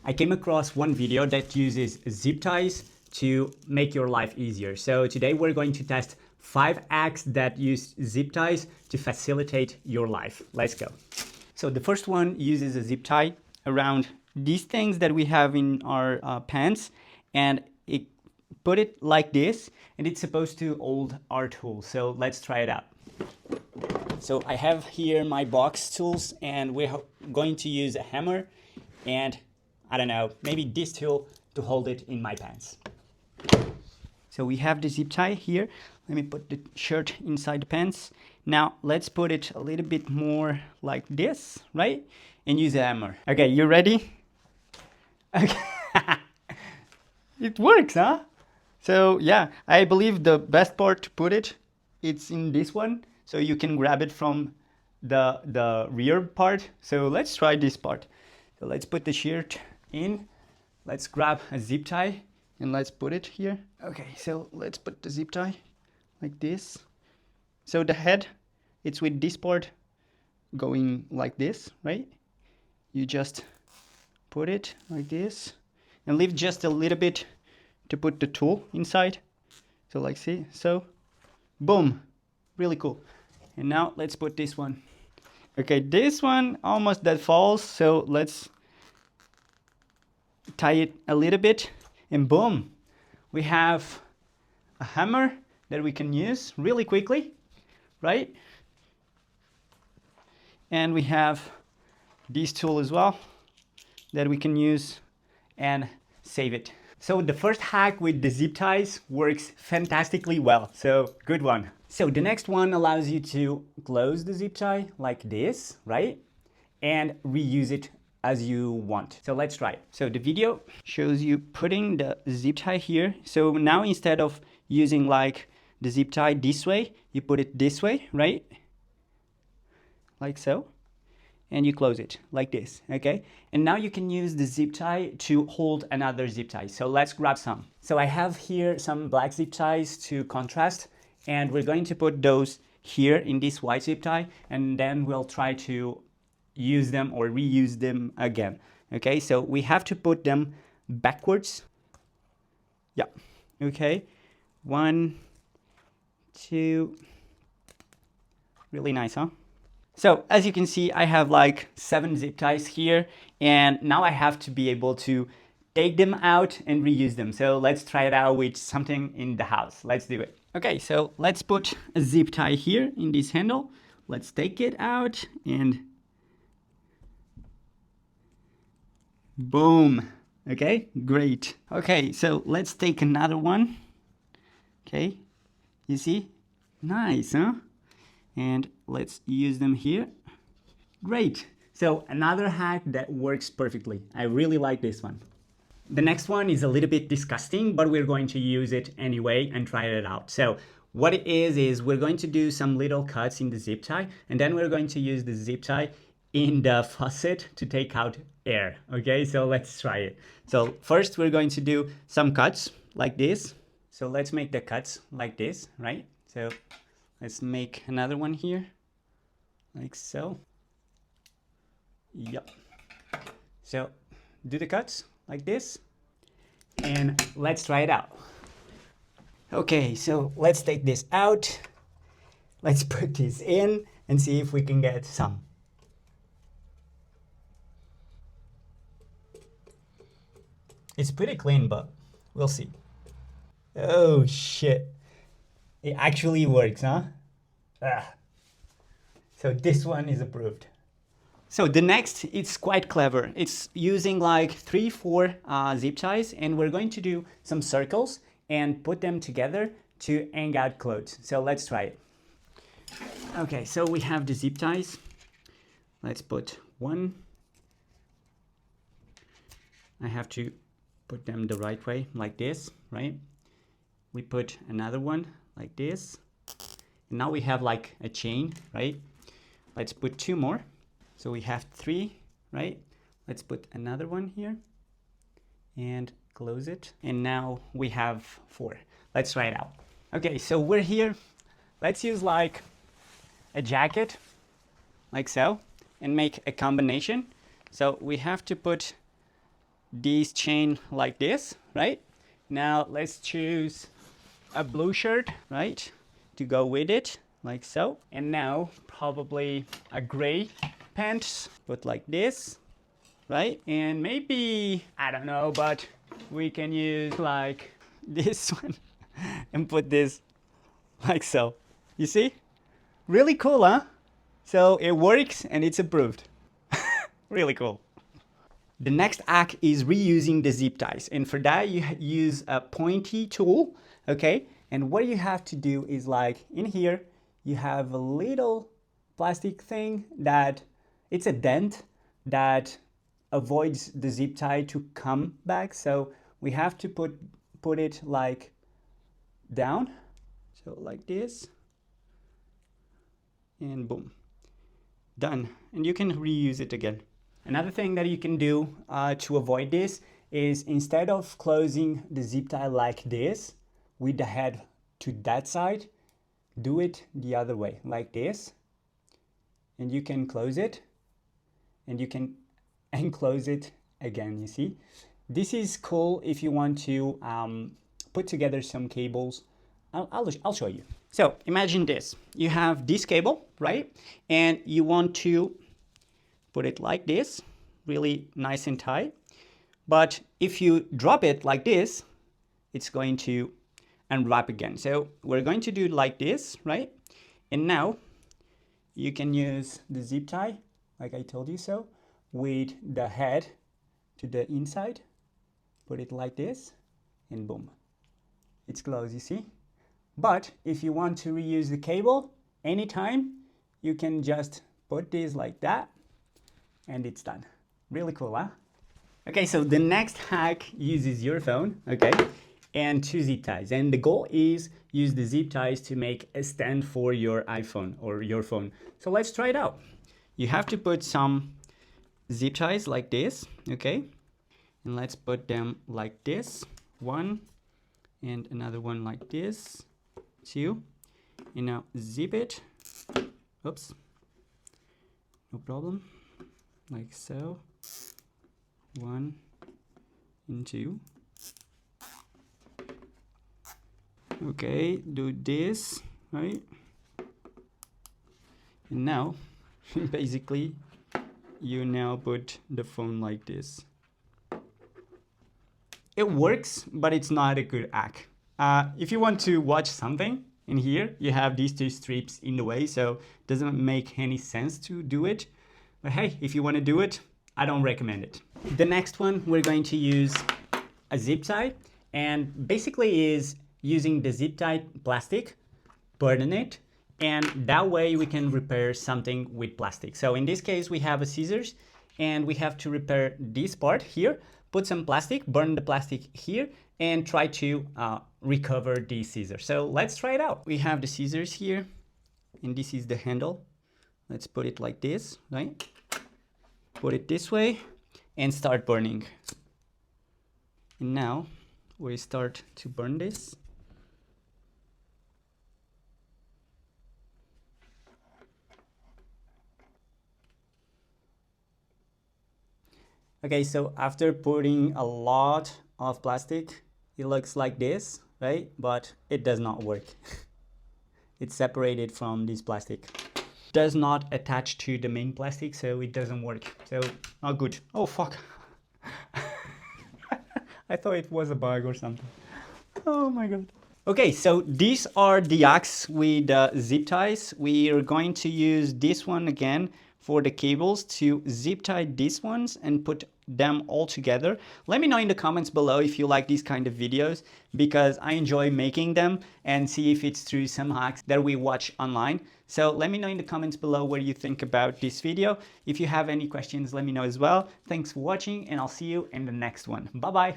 I came across one video that uses zip ties to make your life easier. So today we're going to test 5 hacks that use zip ties to facilitate your life. Let's go. So the first one uses a zip tie around these things that we have in our pants, and put it like this, and it's supposed to hold our tools. So let's try it out. So I have here my box tools, and we're going to use a hammer and I don't know, maybe this tool to hold it in my pants. So we have the zip tie here. Let me put the shirt inside the pants. Now let's put it a little bit more like this, right? And use a hammer. Okay, you ready? Okay. It works, huh? So yeah, I believe the best part to put it's in this one. So you can grab it from the rear part. So let's try this part. So let's put the shirt in. Let's grab a zip tie and let's put it here. Okay, so let's put the zip tie like this. So the head, it's with this part going like this, right? You just put it like this and leave just a little bit to put the tool inside. So like, see, so boom, really cool. And now let's put this one. Okay, this one almost that falls, so let's tie it a little bit and boom, we have a hammer that we can use really quickly, right? And we have this tool as well that we can use and save it. So the first hack with the zip ties works fantastically well, so good one. So the next one allows you to close the zip tie like this, right? And reuse it as you want. So let's try it. So the video shows you putting the zip tie here. So now instead of using like the zip tie this way, you put it this way, right? Like so. And you close it like this, okay? And now you can use the zip tie to hold another zip tie. So let's grab some. So I have here some black zip ties to contrast, and we're going to put those here in this white zip tie, and then we'll try to use them or reuse them again. Okay, so we have to put them backwards. Yeah, okay. 1, 2. Really nice, huh? So as you can see, I have like 7 zip ties here, and now I have to be able to take them out and reuse them. So let's try it out with something in the house. Let's do it. Okay, so let's put a zip tie here in this handle. Let's take it out and boom. Okay, great. Okay, so let's take another one. Okay, you see? Nice, huh? And let's use them here. Great. So another hack that works perfectly. I really like this one. The next one is a little bit disgusting, but we're going to use it anyway and try it out. So what it is we're going to do some little cuts in the zip tie, and then we're going to use the zip tie in the faucet to take out air. Okay, so let's try it. So first we're going to do some cuts like this. So let's make the cuts like this, right? So let's make another one here, like so. Yep. So do the cuts like this, and let's try it out. Okay, so let's take this out. Let's put this in and see if we can get some. It's pretty clean, but we'll see. Oh shit. It actually works, huh? So this one is approved. So the next, it's quite clever. It's using like 3-4 zip ties, and we're going to do some circles and put them together to hang out clothes. So let's try it. Okay, so we have the zip ties. Let's put one. I have to put them the right way, like this, right? We put another one like this. And now we have like a chain, right? Let's put 2 more. So we have 3, right? Let's put another one here and close it. And now we have 4. Let's try it out. Okay, so we're here. Let's use like a jacket, like so, and make a combination. So we have to put this chain like this, right? Now let's choose a blue shirt, right, to go with it, like so. And now probably a gray pants, put like this, right? And maybe, I don't know, but we can use like this one and put this like so. You see? Really cool, huh? So it works and it's approved. Really cool. The next hack is reusing the zip ties. And for that, you use a pointy tool, okay? And what you have to do is like in here, you have a little plastic thing that it's a dent that avoids the zip tie to come back. So we have to put it like down. So like this. And boom. Done. And you can reuse it again. Another thing that you can do to avoid this is instead of closing the zip tie like this with the head to that side, do it the other way, like this. And you can close it and you can unclose it again, you see? This is cool if you want to put together some cables. I'll show you. So imagine this. You have this cable, right? And you want to put it like this, really nice and tight. But if you drop it like this, it's going to unwrap again. So we're going to do it like this, right? And now you can use the zip tie, like I told you so, with the head to the inside. Put it like this, and boom. It's closed, you see? But if you want to reuse the cable anytime, you can just put this like that, and it's done. Really cool, huh? Okay, so the next hack uses your phone, okay, and two zip ties. And the goal is use the zip ties to make a stand for your iPhone or your phone. So let's try it out. You have to put some zip ties like this, okay? And let's put them like this. One, and another one like this. Two. And now zip it. Oops. No problem. Like so. One and two. Okay, do this, right? And now, basically, you now put the phone like this. It works, but it's not a good hack. If you want to watch something in here, you have these two strips in the way, so it doesn't make any sense to do it. But hey, if you want to do it, I don't recommend it. The next one, we're going to use a zip tie, and basically is using the zip tie plastic, burn it, and that way we can repair something with plastic. So in this case, we have a scissors, and we have to repair this part here, put some plastic, burn the plastic here, and try to recover the scissors. So let's try it out. We have the scissors here, and this is the handle. Let's put it like this, right? Put it this way, and start burning. And now we start to burn this. Okay, so after putting a lot of plastic, it looks like this, right? But it does not work. It's separated from this plastic. Does not attach to the main plastic, so it doesn't work. So not good. Oh fuck. I thought it was a bug or something. Oh my god. Okay, so these are the hacks with zip ties. We are going to use this one again for the cables to zip tie these ones and put them all together. Let me know in the comments below if you like these kind of videos, because I enjoy making them and see if it's true some hacks that we watch online. So let me know in the comments below what you think about this video. If you have any questions, let me know as well. Thanks for watching, and I'll see you in the next one. Bye bye.